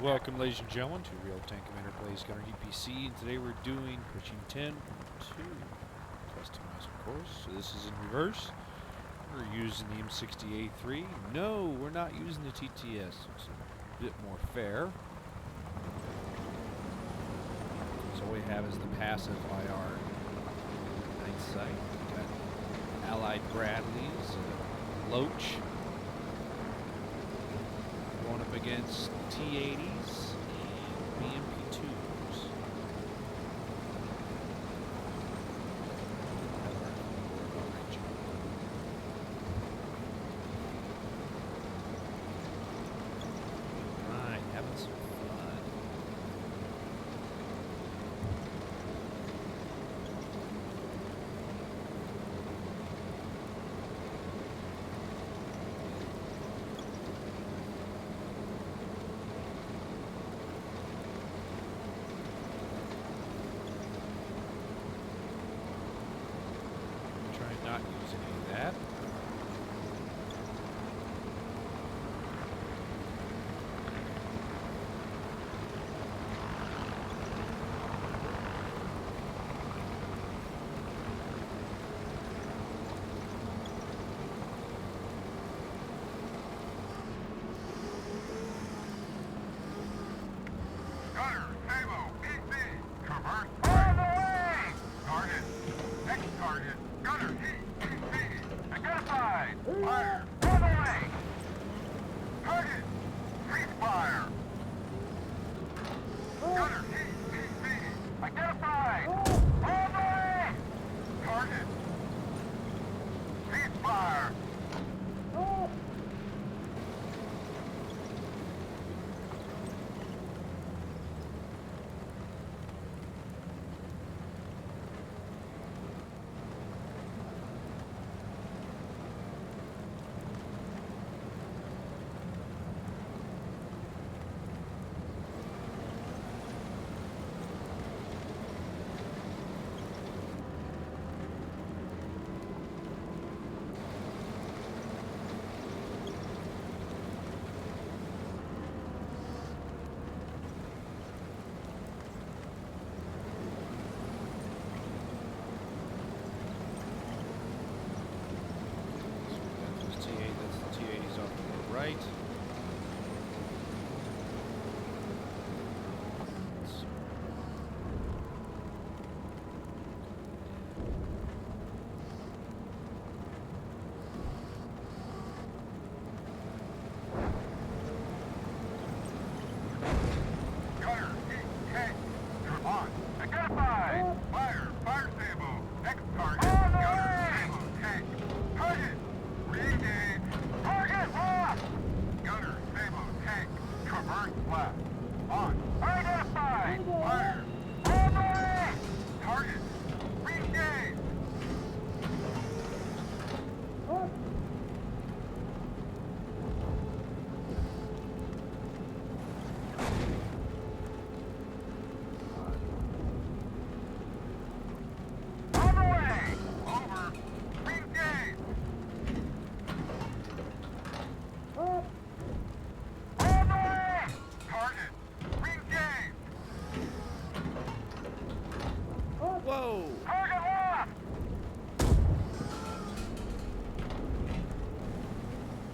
Welcome, ladies and gentlemen, to Real Tank Commander Plays GHPC, and today we're doing pushing 10 to customize, of course. So this is in reverse. We're using the M60A3. No, we're not using the TTS. It's a bit more fair. So what we have is the passive IR night sight. We've got Allied Bradleys, Loach. Going up against T-80s and BMP-2s. Right, having some fun. Not use any of that. Gunner, Sabo, PC, traverse all the way! Target, next target, Gunner, PC, identified, fire, all the way! Target, ceasefire! Gunner, PC, identified, all the way! Target, ceasefire! Right. Gunner, tank, you're on. Identified! Fire, fire Sabo, next target, Gunner, Sabo, tank. Target, re-engage. Target lost! Gunner, Sabo, tank, traverse left. On. Identified! Fire! All the way! Target, re-engage. On the way! Over. Re-engage. All the way! Target, re-engage. Whoa! Target lost!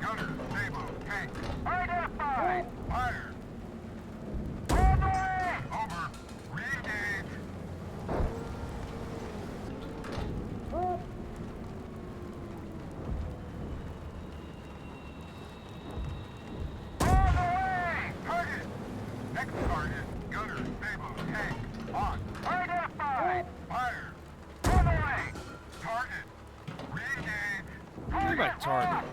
Gunner, Sabo, tank. Identified! Fire! All the way! Over. Re-engage. All the way! Target! Next target, Gunner, Sabo, tank. On. Identified! Fire! All the way! Target! Re-engage. What do you mean by target?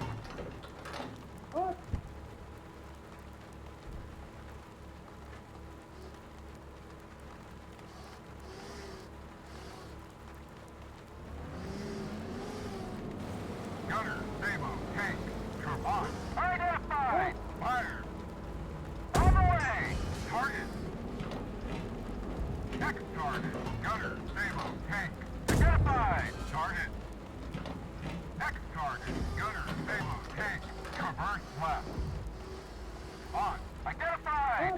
Gunner, Sabo, tank. On. Identified! Fire! On the way! Target! Next target, Gunner, Sabo, tank. Identified! Target! Next target, Gunner, Sabo, tank. Traverse left. On. Identified!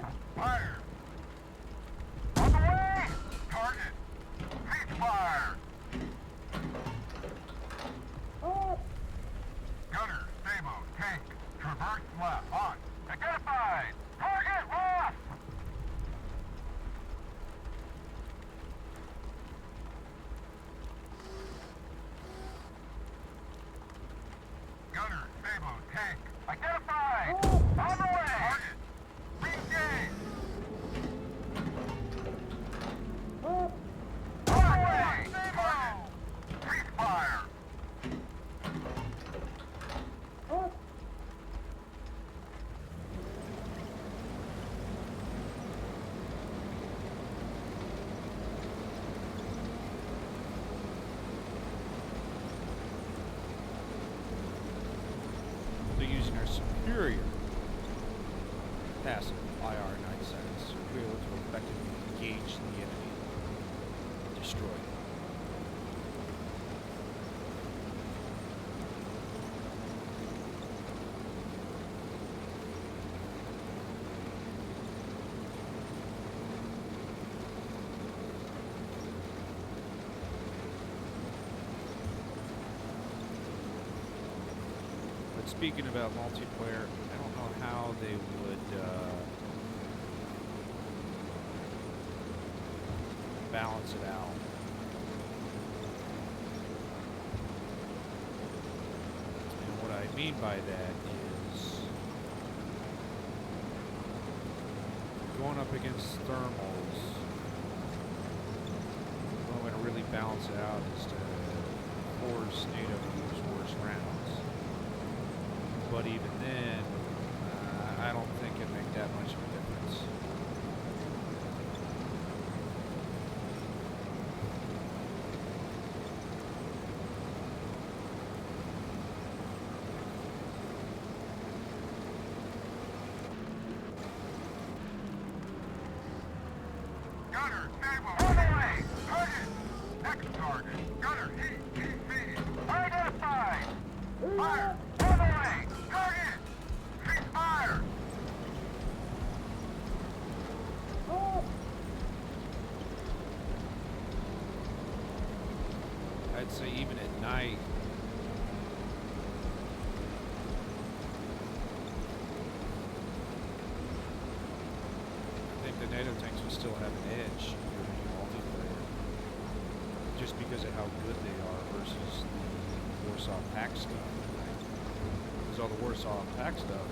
superior passive IR night sights are able to effectively engage the enemy and destroy them. But speaking about multiplayer, I don't know how they would balance it out. And what I mean by that is going up against thermals. The only way to really balance it out is to force NATO to use worse rounds. But even then, I don't think it'd make that much of a difference. Gunner, stable, on the way. Target. Next target. Gunner, GHPC. Identified. Fire. On the way. Target. Cease fire. I'd say even at night, I think the NATO tanks will still have an edge during multiplayer, just because of how good they are versus the Warsaw Pact stuff. Because all the Warsaw Pact stuff,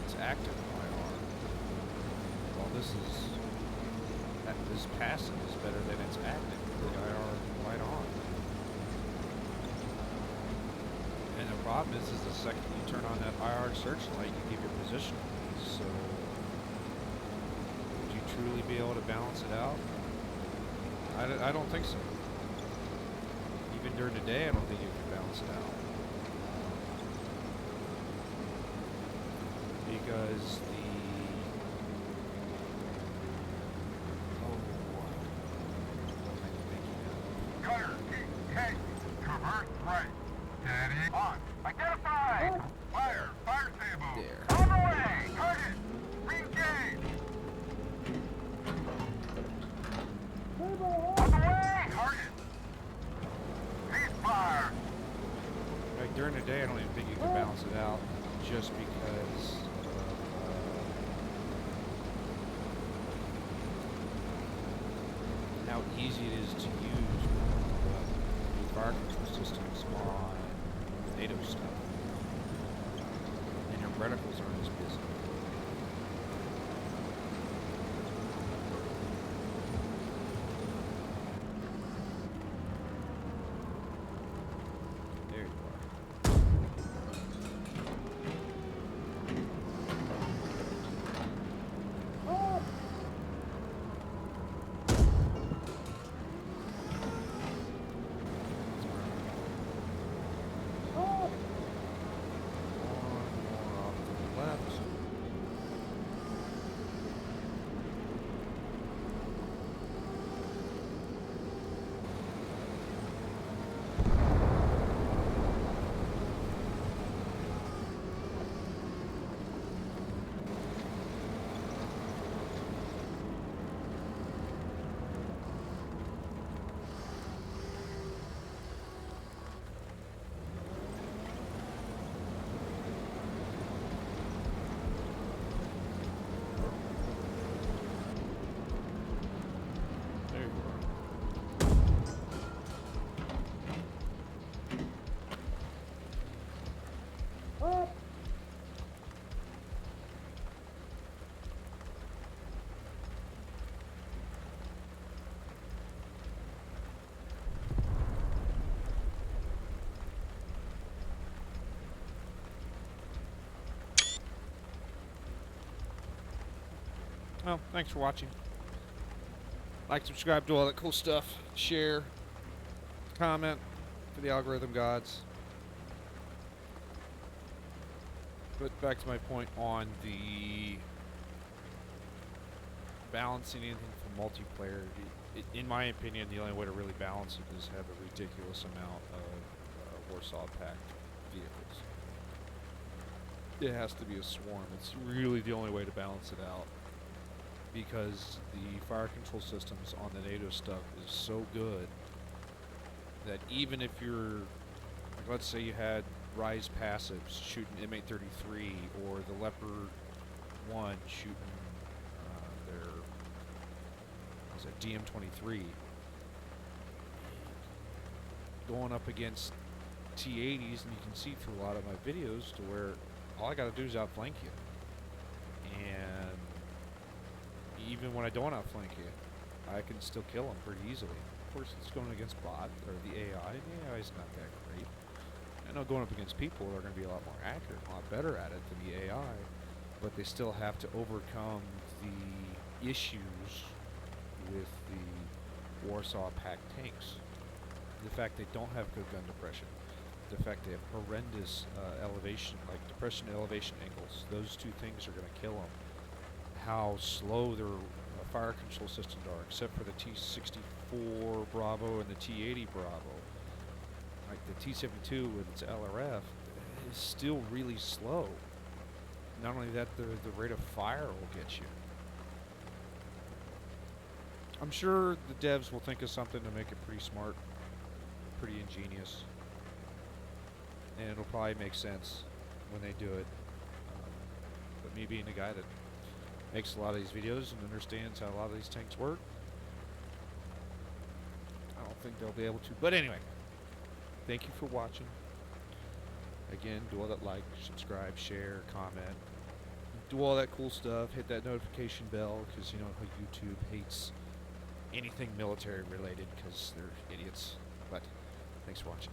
it's active IR. While this passive is better than it's active. The IR right on. And the problem is the second you turn on that IR searchlight, you give your position. So, would you truly be able to balance it out? I don't think so. Even during the day, I don't think you can balance it out. Because Gunner, T-Tank. Traverse right. Steady. On. Identified. Fire. Fire table. There. On the way. Target. Re-engage. On the way. Target. Cease fire. Like during the day, I don't even think you can balance it out, just because how easy it is to use new fire control systems on NATO stuff, and your reticles aren't as busy. There you are. More off to the left. There you are. Well, thanks for watching. Like, subscribe, do all that cool stuff. Share, comment for the algorithm gods. But back to my point on the balancing anything for multiplayer. In my opinion, the only way to really balance it is have a ridiculous amount of Warsaw packed vehicles. It has to be a swarm. It's really the only way to balance it out, because the fire control systems on the NATO stuff is so good that even if you're, like, let's say you had Rise passives shooting M833 or the Leopard 1 shooting their, what's that, DM23, going up against T80s, and you can see through a lot of my videos to where all I gotta do is outflank you. And even when I don't outflank you, I can still kill them pretty easily. Of course, it's going against bot, or the AI. The AI is not that great. I know going up against people are going to be a lot more accurate, a lot better at it than the AI, but they still have to overcome the issues with the Warsaw packed tanks. The fact they don't have good gun depression, the fact they have horrendous elevation, like depression elevation angles. Those two things are going to kill them. How slow their fire control systems are, except for the T64 Bravo and the T80 Bravo. Like the T72 with its LRF is still really slow. Not only that, the rate of fire will get you. I'm sure the devs will think of something to make it pretty smart, pretty ingenious, and it'll probably make sense when they do it. But me being the guy that makes a lot of these videos and understands how a lot of these tanks work, I don't think they'll be able to. But anyway, thank you for watching. Again, do all that, like, subscribe, share, comment, do all that cool stuff. Hit that notification bell, because you know how YouTube hates anything military related because they're idiots. But thanks for watching.